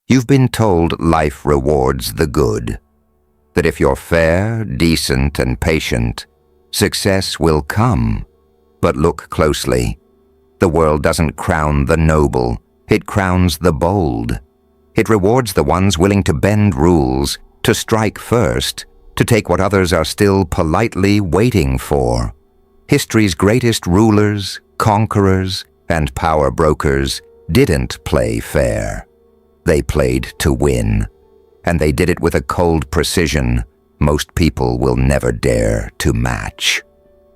You've been told life rewards the good, that if you're fair, decent, and patient, success will come. But look closely. The world doesn't crown the noble, it crowns the bold. It rewards the ones willing to bend rules, to strike first, to take what others are still politely waiting for. History's greatest rulers, conquerors, and power brokers didn't play fair. They played to win, and they did it with a cold precision most people will never dare to match.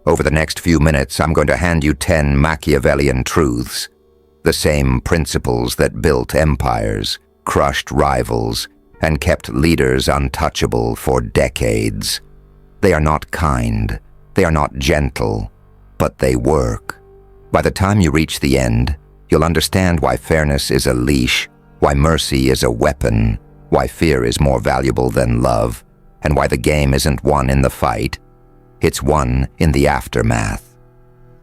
Over the next few minutes, I'm going to hand you 10 Machiavellian truths, the same principles that built empires, crushed rivals, and kept leaders untouchable for decades. They are not kind, they are not gentle, but they work. By the time you reach the end, you'll understand why fairness is a leash, why mercy is a weapon, why fear is more valuable than love, and why the game isn't won in the fight, it's won in the aftermath.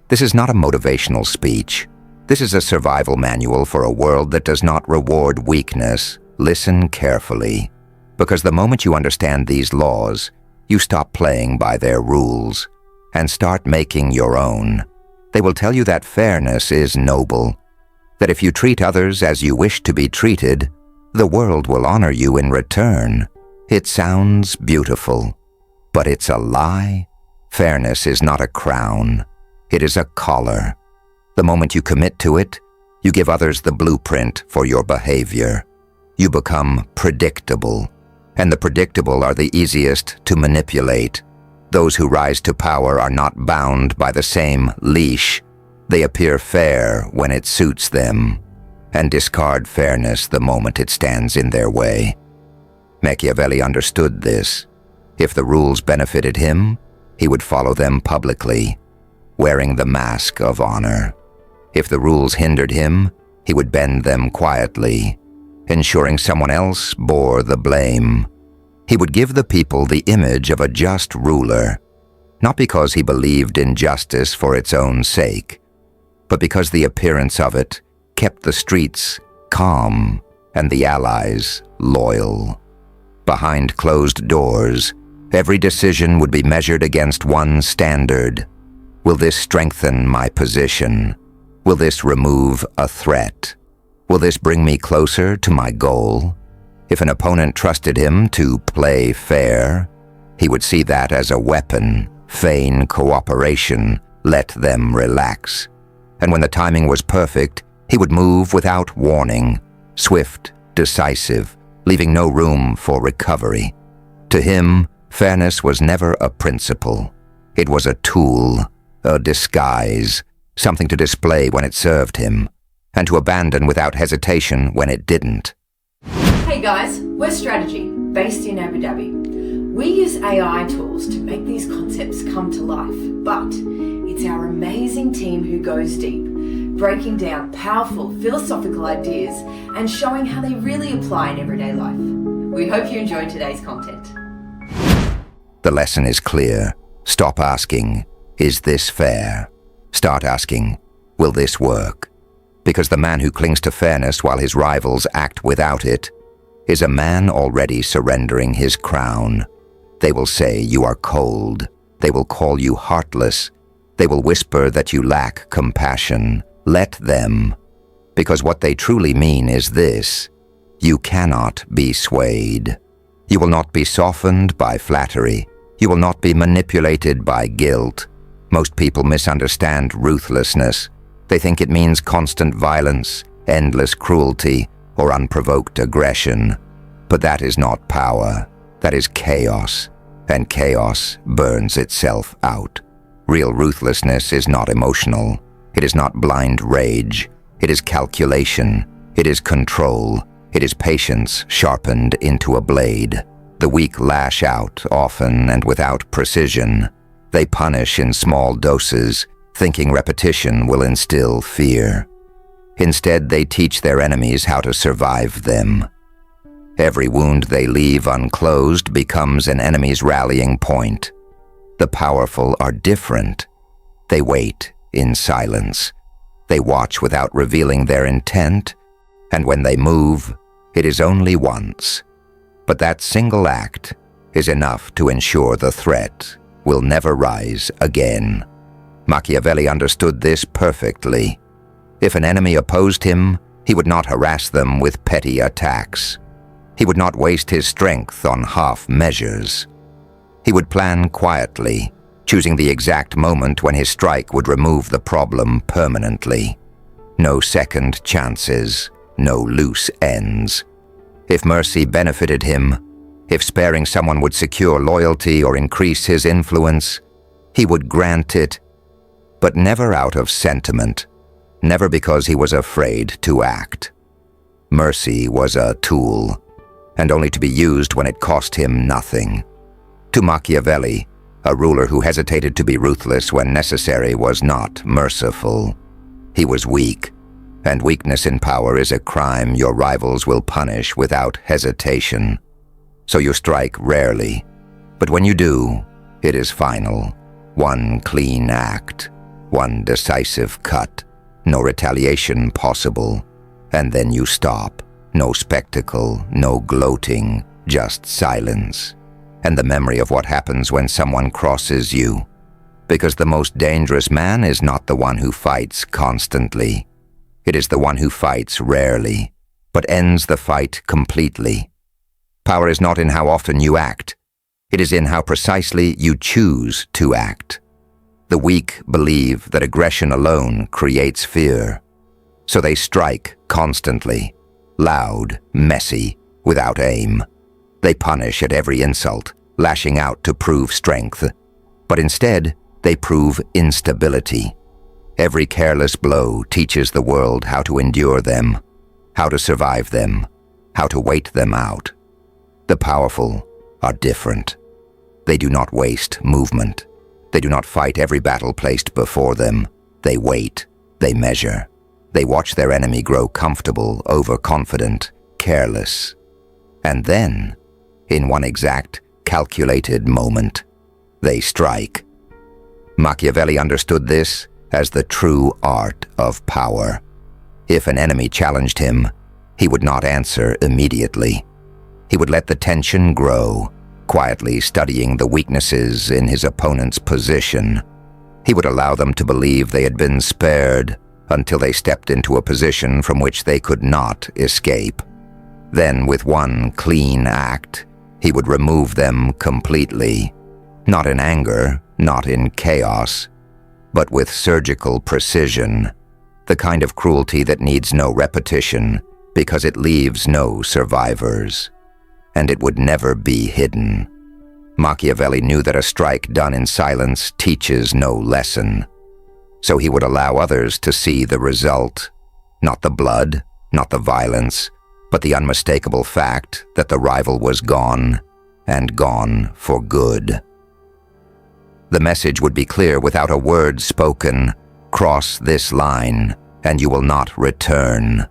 This is not a motivational speech. This is a survival manual for a world that does not reward weakness. Listen carefully, because the moment you understand these laws, you stop playing by their rules and start making your own. They will tell you that fairness is noble, that if you treat others as you wish to be treated, the world will honor you in return. It sounds beautiful, but it's a lie. Fairness is not a crown. It is a collar. The moment you commit to it, you give others the blueprint for your behavior. You become predictable, and the predictable are the easiest to manipulate. Those who rise to power are not bound by the same leash. They appear fair when it suits them, and discard fairness the moment it stands in their way. Machiavelli understood this. If the rules benefited him, he would follow them publicly, wearing the mask of honor. If the rules hindered him, he would bend them quietly, ensuring someone else bore the blame. He would give the people the image of a just ruler, not because he believed in justice for its own sake, but because the appearance of it kept the streets calm and the allies loyal. Behind closed doors, every decision would be measured against one standard. Will this strengthen my position? Will this remove a threat? Will this bring me closer to my goal? If an opponent trusted him to play fair, he would see that as a weapon, feign cooperation, let them relax. And when the timing was perfect, he would move without warning, swift, decisive, leaving no room for recovery. To him, fairness was never a principle. It was a tool, a disguise, something to display when it served him, and to abandon without hesitation when it didn't. Hey guys, we're Strategy, based in Abu Dhabi. We use AI tools to make these concepts come to life, but it's our amazing team who goes deep, breaking down powerful philosophical ideas and showing how they really apply in everyday life. We hope you enjoyed today's content. The lesson is clear. Stop asking, is this fair? Start asking, will this work? Because the man who clings to fairness while his rivals act without it is a man already surrendering his crown. They will say you are cold. They will call you heartless. They will whisper that you lack compassion. Let them. Because what they truly mean is this: you cannot be swayed. You will not be softened by flattery. You will not be manipulated by guilt. Most people misunderstand ruthlessness. They think it means constant violence, endless cruelty, or unprovoked aggression. But that is not power. That is chaos. And chaos burns itself out. Real ruthlessness is not emotional. It is not blind rage. It is calculation. It is control. It is patience sharpened into a blade. The weak lash out often and without precision. They punish in small doses, thinking repetition will instill fear. Instead, they teach their enemies how to survive them. Every wound they leave unclosed becomes an enemy's rallying point. The powerful are different. They wait in silence. They watch without revealing their intent, and when they move, It is only once. But that single act is enough to ensure the threat will never rise again. Machiavelli understood this perfectly. If an enemy opposed him, he would not harass them with petty attacks. He would not waste his strength on half measures. He would plan quietly, choosing the exact moment when his strike would remove the problem permanently. No second chances, no loose ends. If mercy benefited him, if sparing someone would secure loyalty or increase his influence, he would grant it, but never out of sentiment, never because he was afraid to act. Mercy was a tool, and only to be used when it cost him nothing. To Machiavelli, a ruler who hesitated to be ruthless when necessary was not merciful. He was weak, and weakness in power is a crime your rivals will punish without hesitation. So you strike rarely, but when you do, it is final. One clean act, one decisive cut, no retaliation possible, and then you stop. No spectacle, no gloating, just silence, and the memory of what happens when someone crosses you. Because the most dangerous man is not the one who fights constantly. It is the one who fights rarely, but ends the fight completely. Power is not in how often you act. It is in how precisely you choose to act. The weak believe that aggression alone creates fear, so they strike constantly, loud, messy, without aim. They punish at every insult, lashing out to prove strength, but instead they prove instability. Every careless blow teaches the world how to endure them, how to survive them, how to wait them out. The powerful are different. They do not waste movement. They do not fight every battle placed before them. They wait. They measure. They watch their enemy grow comfortable, overconfident, careless. And then, in one exact, calculated moment, they strike. Machiavelli understood this as the true art of power. If an enemy challenged him, he would not answer immediately. He would let the tension grow, quietly studying the weaknesses in his opponent's position. He would allow them to believe they had been spared until they stepped into a position from which they could not escape. Then, with one clean act, he would remove them completely, not in anger, not in chaos, but with surgical precision, the kind of cruelty that needs no repetition because it leaves no survivors. And it would never be hidden. Machiavelli knew that a strike done in silence teaches no lesson. So he would allow others to see the result, not the blood, not the violence, but the unmistakable fact that the rival was gone, and gone for good. The message would be clear without a word spoken: cross this line, and you will not return.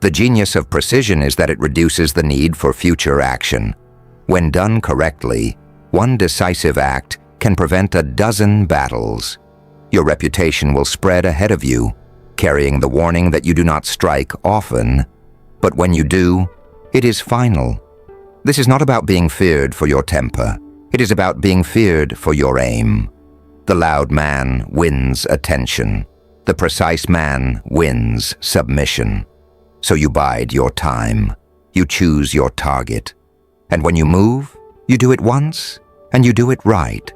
The genius of precision is that it reduces the need for future action. When done correctly, one decisive act can prevent a dozen battles. Your reputation will spread ahead of you, carrying the warning that you do not strike often, but when you do, it is final. This is not about being feared for your temper. It is about being feared for your aim. The loud man wins attention. The precise man wins submission. So you bide your time. You choose your target. And when you move, you do it once, and you do it right.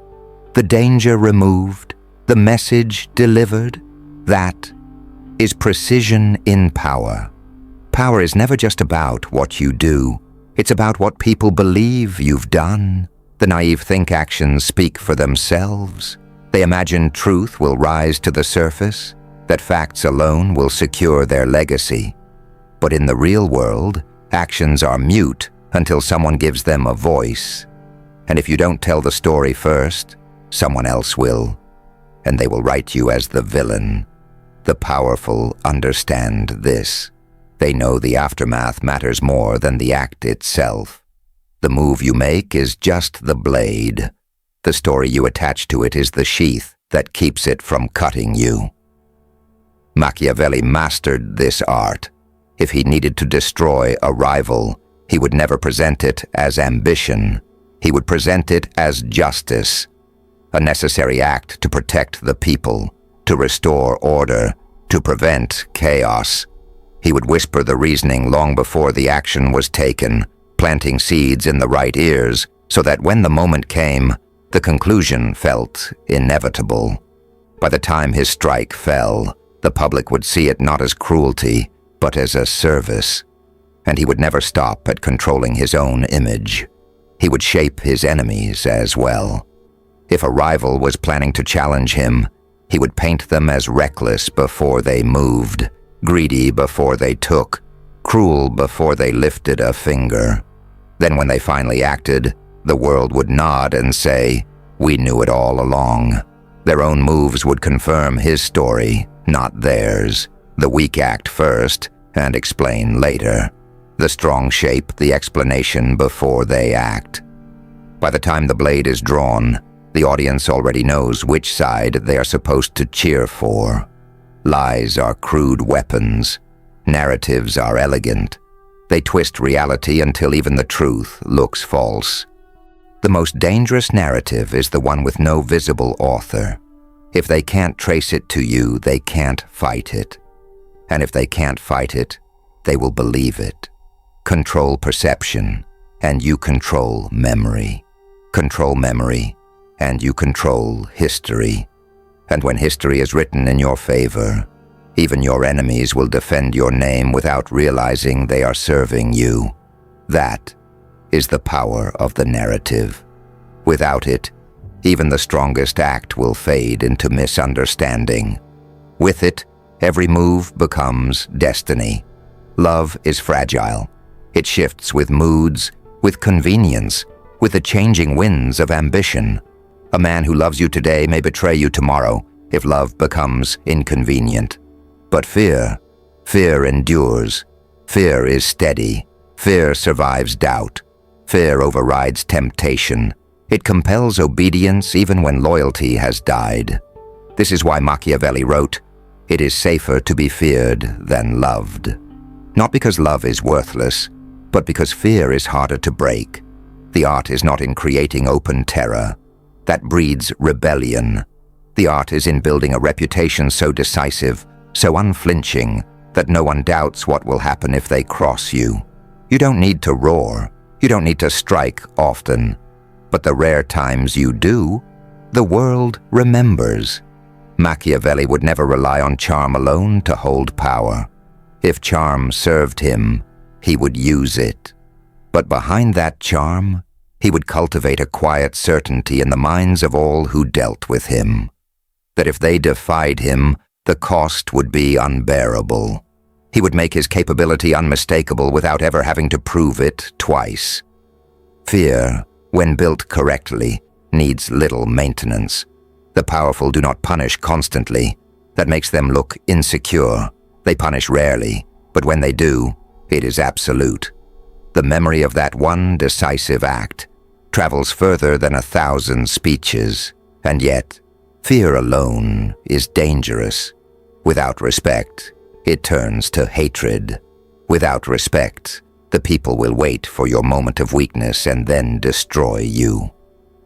The danger removed, the message delivered. That is precision in power. Power is never just about what you do. It's about what people believe you've done. The naive think actions speak for themselves. They imagine truth will rise to the surface, that facts alone will secure their legacy. But in the real world, actions are mute until someone gives them a voice. And if you don't tell the story first, someone else will. And they will write you as the villain. The powerful understand this. They know the aftermath matters more than the act itself. The move you make is just the blade. The story you attach to it is the sheath that keeps it from cutting you. Machiavelli mastered this art. If he needed to destroy a rival, he would never present it as ambition. He would present it as justice, a necessary act to protect the people, to restore order, to prevent chaos. He would whisper the reasoning long before the action was taken, planting seeds in the right ears so that when the moment came, the conclusion felt inevitable. By the time his strike fell, the public would see it not as cruelty, but as a service. And he would never stop at controlling his own image. He would shape his enemies as well. If a rival was planning to challenge him, he would paint them as reckless before they moved, greedy before they took, cruel before they lifted a finger. Then when they finally acted, the world would nod and say, "We knew it all along." Their own moves would confirm his story, not theirs. The weak act first and explain later. The strong shape the explanation before they act. By the time the blade is drawn, the audience already knows which side they are supposed to cheer for. Lies are crude weapons. Narratives are elegant. They twist reality until even the truth looks false. The most dangerous narrative is the one with no visible author. If they can't trace it to you, they can't fight it. And if they can't fight it, they will believe it. Control perception, and you control memory. Control memory, and you control history. And when history is written in your favor, even your enemies will defend your name without realizing they are serving you. That is the power of the narrative. Without it, even the strongest act will fade into misunderstanding. With it, every move becomes destiny. Love is fragile. It shifts with moods, with convenience, with the changing winds of ambition. A man who loves you today may betray you tomorrow if love becomes inconvenient. But fear endures. Fear is steady. Fear survives doubt. Fear overrides temptation. It compels obedience even when loyalty has died. This is why Machiavelli wrote, "It is safer to be feared than loved." Not because love is worthless, but because fear is harder to break. The art is not in creating open terror. That breeds rebellion. The art is in building a reputation so decisive, so unflinching, that no one doubts what will happen if they cross you. You don't need to roar. You don't need to strike often. But the rare times you do, the world remembers. Machiavelli would never rely on charm alone to hold power. If charm served him, he would use it. But behind that charm, he would cultivate a quiet certainty in the minds of all who dealt with him. That if they defied him, the cost would be unbearable. He would make his capability unmistakable without ever having to prove it twice. Fear, when built correctly, needs little maintenance. The powerful do not punish constantly. That makes them look insecure. They punish rarely, but when they do, it is absolute. The memory of that one decisive act travels further than 1,000 speeches, and yet, fear alone is dangerous. Without respect, it turns to hatred. Without respect, the people will wait for your moment of weakness and then destroy you.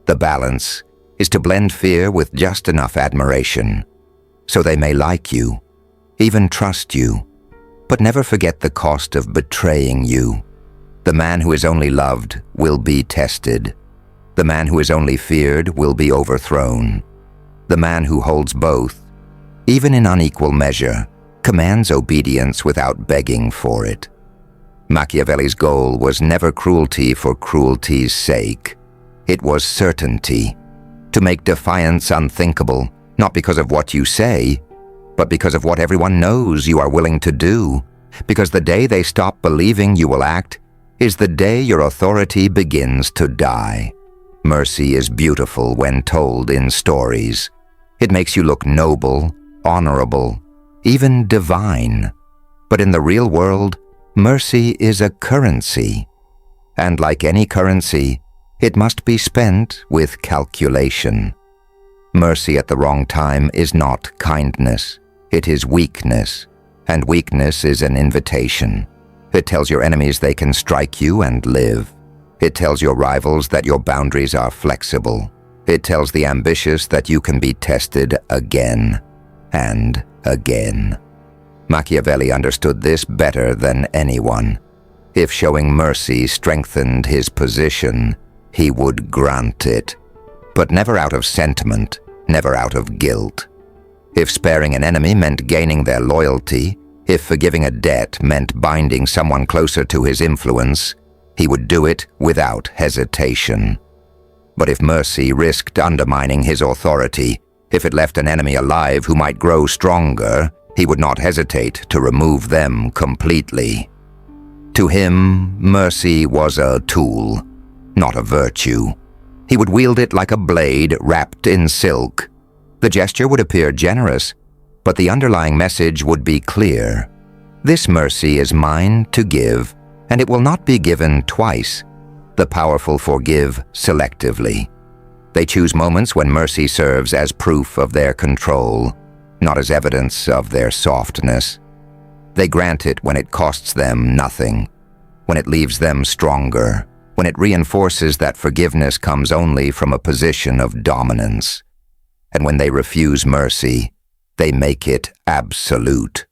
The balance is to blend fear with just enough admiration, so they may like you, even trust you, but never forget the cost of betraying you. The man who is only loved will be tested. The man who is only feared will be overthrown. The man who holds both, even in unequal measure, commands obedience without begging for it. Machiavelli's goal was never cruelty for cruelty's sake. It was certainty, to make defiance unthinkable, not because of what you say, but because of what everyone knows you are willing to do, because the day they stop believing you will act is the day your authority begins to die. Mercy is beautiful when told in stories. It makes you look noble, honorable, even divine. But in the real world, mercy is a currency. And like any currency, it must be spent with calculation. Mercy at the wrong time is not kindness. It is weakness. and weakness is an invitation. It tells your enemies they can strike you and live. It tells your rivals that your boundaries are flexible. It tells the ambitious that you can be tested again and again. Machiavelli understood this better than anyone. If showing mercy strengthened his position, he would grant it, but never out of sentiment, never out of guilt. If sparing an enemy meant gaining their loyalty, if forgiving a debt meant binding someone closer to his influence, he would do it without hesitation. But if mercy risked undermining his authority, if it left an enemy alive who might grow stronger, he would not hesitate to remove them completely. To him, mercy was a tool, not a virtue. He would wield it like a blade wrapped in silk. The gesture would appear generous, but the underlying message would be clear. This mercy is mine to give, and it will not be given twice. The powerful forgive selectively. They choose moments when mercy serves as proof of their control, not as evidence of their softness. They grant it when it costs them nothing, when it leaves them stronger, when it reinforces that forgiveness comes only from a position of dominance. And when they refuse mercy, they make it absolute.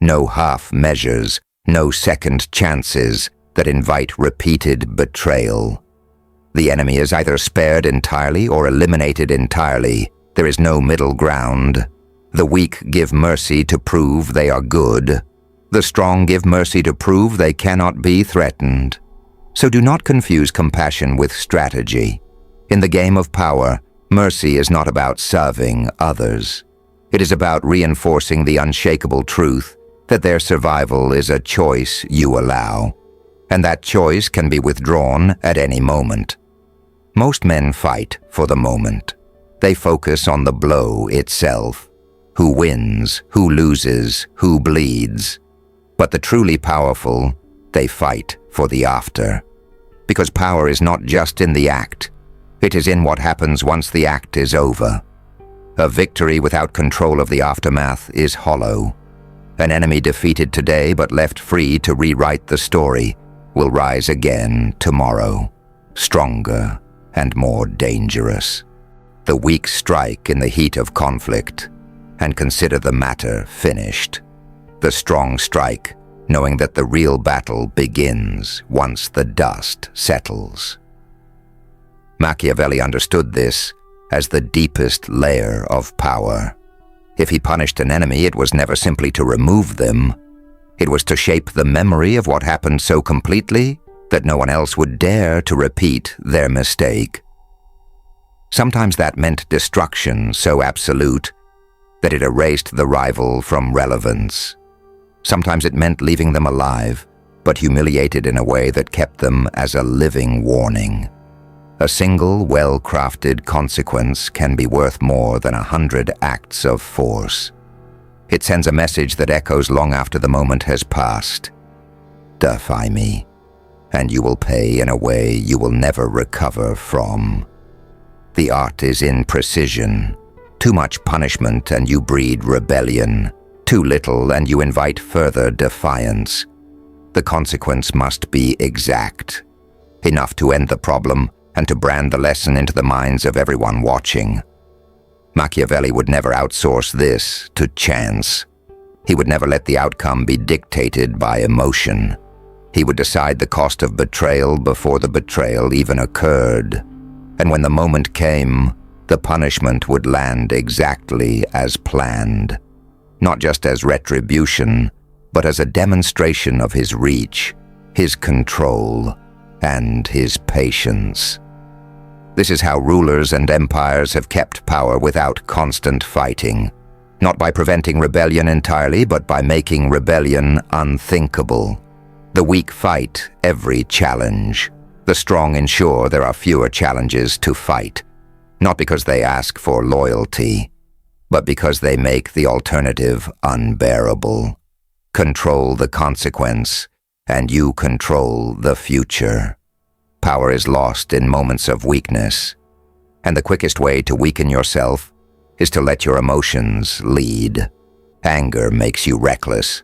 No half measures, no second chances that invite repeated betrayal. The enemy is either spared entirely or eliminated entirely. There is no middle ground. The weak give mercy to prove they are good. The strong give mercy to prove they cannot be threatened. So do not confuse compassion with strategy. In the game of power, mercy is not about serving others. It is about reinforcing the unshakable truth that their survival is a choice you allow, and that choice can be withdrawn at any moment. Most men fight for the moment. They focus on the blow itself. Who wins, who loses, who bleeds. But the truly powerful, they fight for the after. Because power is not just in the act. It is in what happens once the act is over. A victory without control of the aftermath is hollow. An enemy defeated today but left free to rewrite the story will rise again tomorrow, stronger and more dangerous. The weak strike in the heat of conflict and consider the matter finished. The strong strike, knowing that the real battle begins once the dust settles. Machiavelli understood this as the deepest layer of power. If he punished an enemy, it was never simply to remove them. It was to shape the memory of what happened so completely that no one else would dare to repeat their mistake. Sometimes that meant destruction so absolute that it erased the rival from relevance. Sometimes it meant leaving them alive, but humiliated in a way that kept them as a living warning. A single, well-crafted consequence can be worth more than 100 acts of force. It sends a message that echoes long after the moment has passed. Defy me, and you will pay in a way you will never recover from. The art is in precision. Too much punishment and you breed rebellion. Too little and you invite further defiance. The consequence must be exact. Enough to end the problem and to brand the lesson into the minds of everyone watching. Machiavelli would never outsource this to chance. He would never let the outcome be dictated by emotion. He would decide the cost of betrayal before the betrayal even occurred. And when the moment came, the punishment would land exactly as planned. Not just as retribution, but as a demonstration of his reach, his control, and his patience. This is how rulers and empires have kept power without constant fighting, not by preventing rebellion entirely, but by making rebellion unthinkable. The weak fight every challenge. The strong ensure there are fewer challenges to fight, not because they ask for loyalty, but because they make the alternative unbearable. Control the consequence, and you control the future. Power is lost in moments of weakness, and the quickest way to weaken yourself is to let your emotions lead. Anger makes you reckless.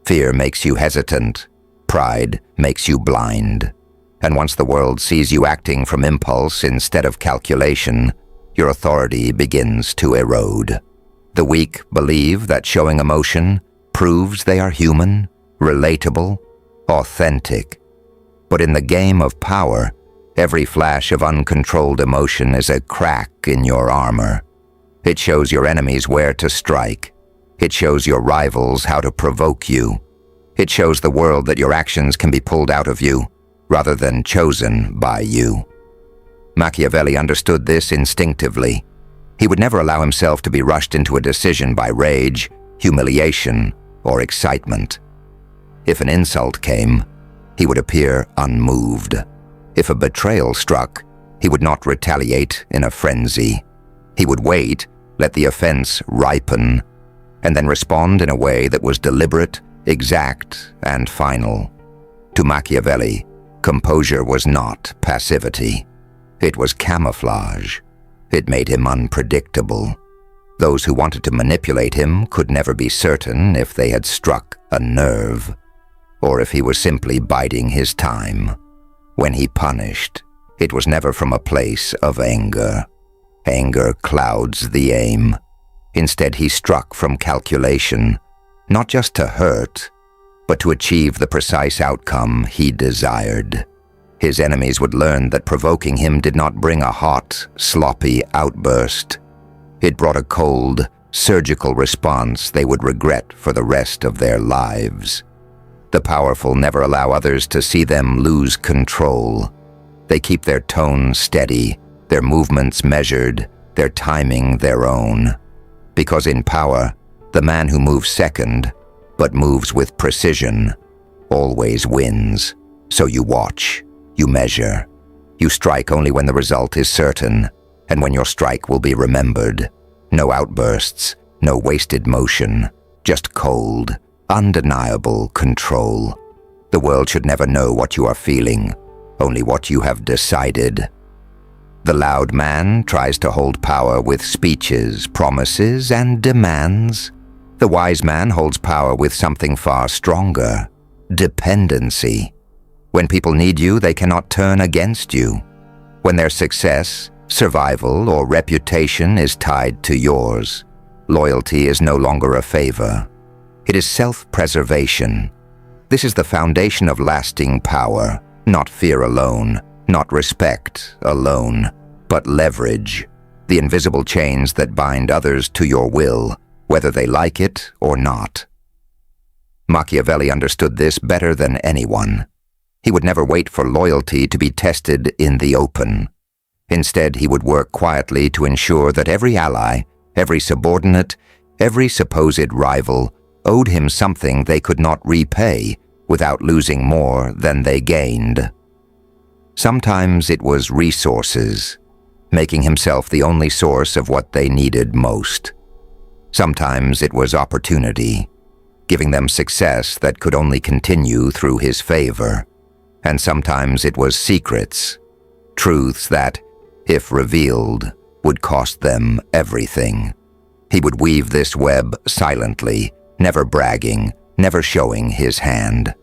Fear makes you hesitant. Pride makes you blind. And once the world sees you acting from impulse instead of calculation, your authority begins to erode. The weak believe that showing emotion proves they are human, relatable, authentic. But in the game of power, every flash of uncontrolled emotion is a crack in your armor. It shows your enemies where to strike. It shows your rivals how to provoke you. It shows the world that your actions can be pulled out of you, rather than chosen by you. Machiavelli understood this instinctively. He would never allow himself to be rushed into a decision by rage, humiliation, or excitement. If an insult came, he would appear unmoved. If a betrayal struck, he would not retaliate in a frenzy. He would wait, let the offense ripen, and then respond in a way that was deliberate, exact, and final. To Machiavelli, composure was not passivity. It was camouflage. It made him unpredictable. Those who wanted to manipulate him could never be certain if they had struck a nerve, or if he was simply biding his time. When he punished, it was never from a place of anger. Anger clouds the aim. Instead, he struck from calculation, not just to hurt, but to achieve the precise outcome he desired. His enemies would learn that provoking him did not bring a hot, sloppy outburst. It brought a cold, surgical response they would regret for the rest of their lives. The powerful never allow others to see them lose control. They keep their tone steady, their movements measured, their timing their own. Because in power, the man who moves second, but moves with precision, always wins. So you watch, you measure. You strike only when the result is certain, and when your strike will be remembered. No outbursts, no wasted motion, just cold, undeniable control. The world should never know what you are feeling, only what you have decided. The loud man tries to hold power with speeches, promises, and demands. The wise man holds power with something far stronger, dependency. When people need you, they cannot turn against you. When their success, survival, or reputation is tied to yours, loyalty is no longer a favor. It is self-preservation. This is the foundation of lasting power, not fear alone, not respect alone, but leverage, the invisible chains that bind others to your will, whether they like it or not. Machiavelli understood this better than anyone. He would never wait for loyalty to be tested in the open. Instead, he would work quietly to ensure that every ally, every subordinate, every supposed rival owed him something they could not repay without losing more than they gained. Sometimes it was resources, making himself the only source of what they needed most. Sometimes it was opportunity, giving them success that could only continue through his favor. And sometimes it was secrets, truths that, if revealed, would cost them everything. He would weave this web silently, never bragging, never showing his hand.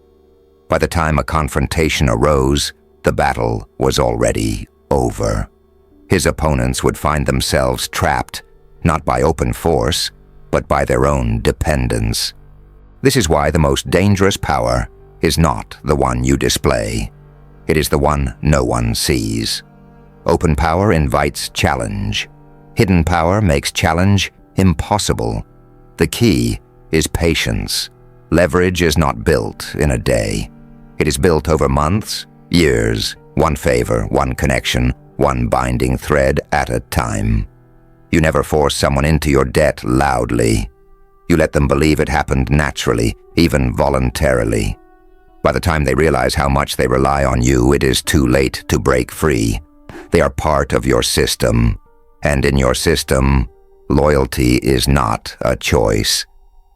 By the time a confrontation arose, the battle was already over. His opponents would find themselves trapped, not by open force, but by their own dependence. This is why the most dangerous power is not the one you display. It is the one no one sees. Open power invites challenge. Hidden power makes challenge impossible. The key is patience. Leverage is not built in a day. It is built over months, years, one favor, one connection, one binding thread at a time. You never force someone into your debt loudly. You let them believe it happened naturally, even voluntarily. By the time they realize how much they rely on you, it is too late to break free. They are part of your system, and in your system, loyalty is not a choice.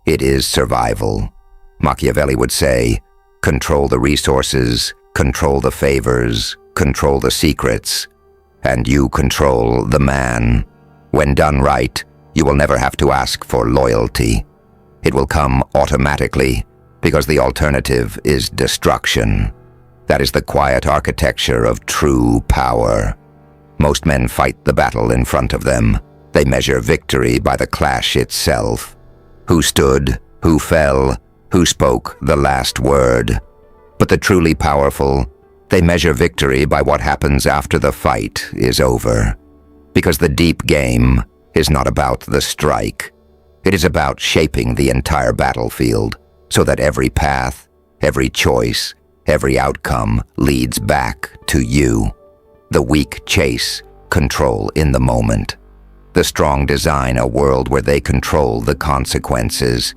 It is survival. Machiavelli would say, control the resources, control the favors, control the secrets, and you control the man. When done right, you will never have to ask for loyalty. It will come automatically, because the alternative is destruction. That is the quiet architecture of true power. Most men fight the battle in front of them. They measure victory by the clash itself. Who stood, who fell, who spoke the last word. But the truly powerful, they measure victory by what happens after the fight is over. Because the deep game is not about the strike. It is about shaping the entire battlefield so that every path, every choice, every outcome leads back to you. The weak chase control in the moment. The strong design a world where they control the consequences.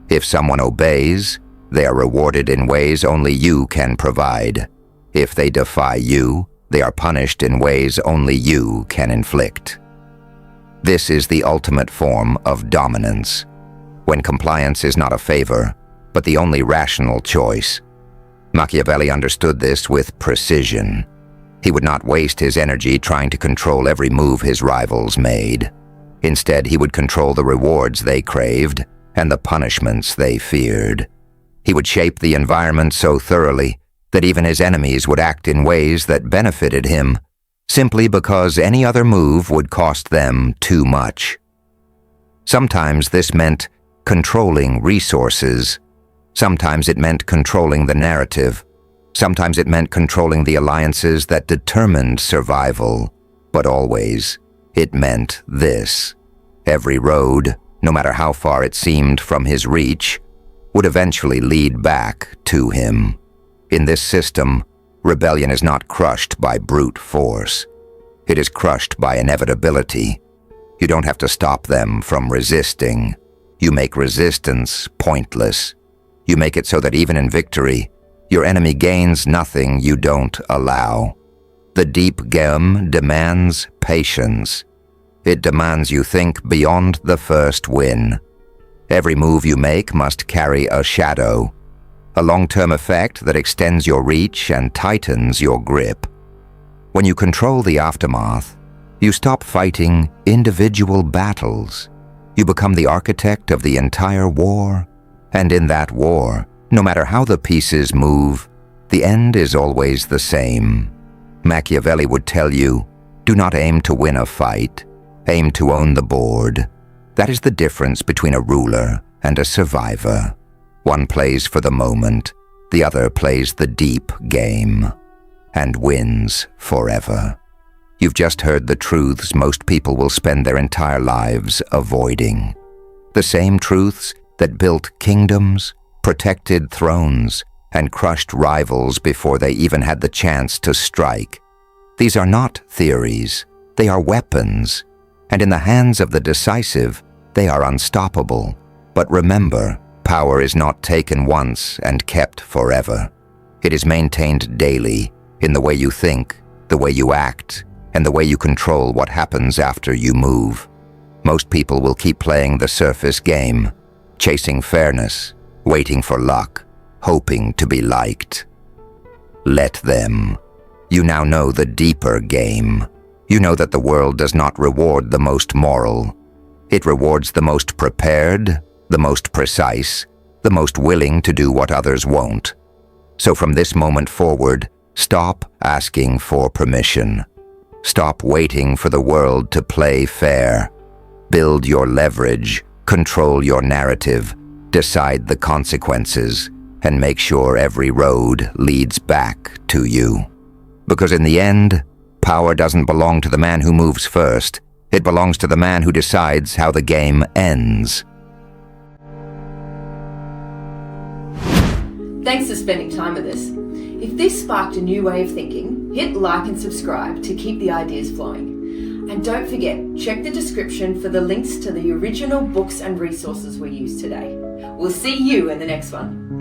If someone obeys, they are rewarded in ways only you can provide. If they defy you, they are punished in ways only you can inflict. This is the ultimate form of dominance, when compliance is not a favor, but the only rational choice. Machiavelli understood this with precision. He would not waste his energy trying to control every move his rivals made. Instead, he would control the rewards they craved and the punishments they feared. He would shape the environment so thoroughly that even his enemies would act in ways that benefited him, simply because any other move would cost them too much. Sometimes this meant controlling resources. Sometimes it meant controlling the narrative. Sometimes it meant controlling the alliances that determined survival. But always, it meant this. Every road, no matter how far it seemed from his reach, would eventually lead back to him. In this system, rebellion is not crushed by brute force. It is crushed by inevitability. You don't have to stop them from resisting. You make resistance pointless. You make it so that even in victory, your enemy gains nothing you don't allow. The deep game demands patience. It demands you think beyond the first win. Every move you make must carry a shadow, a long-term effect that extends your reach and tightens your grip. When you control the aftermath, you stop fighting individual battles. You become the architect of the entire war, and in that war, no matter how the pieces move, the end is always the same. Machiavelli would tell you, do not aim to win a fight, aim to own the board. That is the difference between a ruler and a survivor. One plays for the moment, the other plays the deep game, and wins forever. You've just heard the truths most people will spend their entire lives avoiding. The same truths that built kingdoms, protected thrones, and crushed rivals before they even had the chance to strike. These are not theories, they are weapons, and in the hands of the decisive, they are unstoppable. But remember, power is not taken once and kept forever. It is maintained daily in the way you think, the way you act, and the way you control what happens after you move. Most people will keep playing the surface game, chasing fairness, waiting for luck, hoping to be liked. Let them. You now know the deeper game. You know that the world does not reward the most moral. It rewards the most prepared, the most precise, the most willing to do what others won't. So from this moment forward, stop asking for permission. Stop waiting for the world to play fair. Build your leverage, control your narrative, decide the consequences, and make sure every road leads back to you. Because in the end, power doesn't belong to the man who moves first. It belongs to the man who decides how the game ends. Thanks for spending time with us. If this sparked a new way of thinking, hit like and subscribe to keep the ideas flowing. And don't forget, check the description for the links to the original books and resources we used today. We'll see you in the next one.